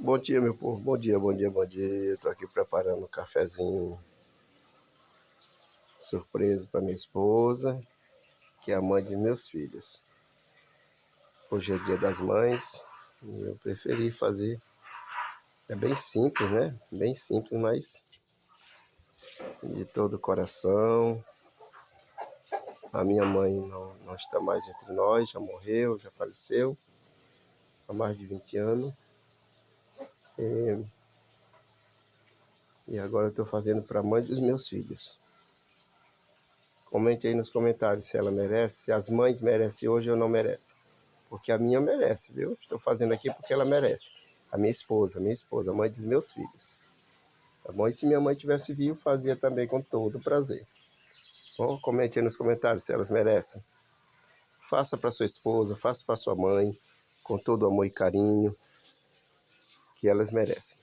Bom dia, meu povo. Bom dia, bom dia, bom dia. Eu tô aqui preparando um cafezinho surpresa para minha esposa, que é a mãe de meus filhos. Hoje é dia das mães e eu preferi fazer. É bem simples, né? Bem simples, mas de todo o coração. A minha mãe não está mais entre nós, já morreu, já faleceu há mais de 20 anos. E agora eu estou fazendo para a mãe dos meus filhos. Comente aí nos comentários se ela merece, se as mães merecem hoje ou não merecem. Porque a minha merece, viu? Estou fazendo aqui porque ela merece. A minha esposa, a mãe dos meus filhos. Tá bom? E se minha mãe tivesse vivo, fazia também com todo prazer. Bom, comente aí nos comentários se elas merecem. Faça para sua esposa, faça para sua mãe, com todo amor e carinho, que elas merecem.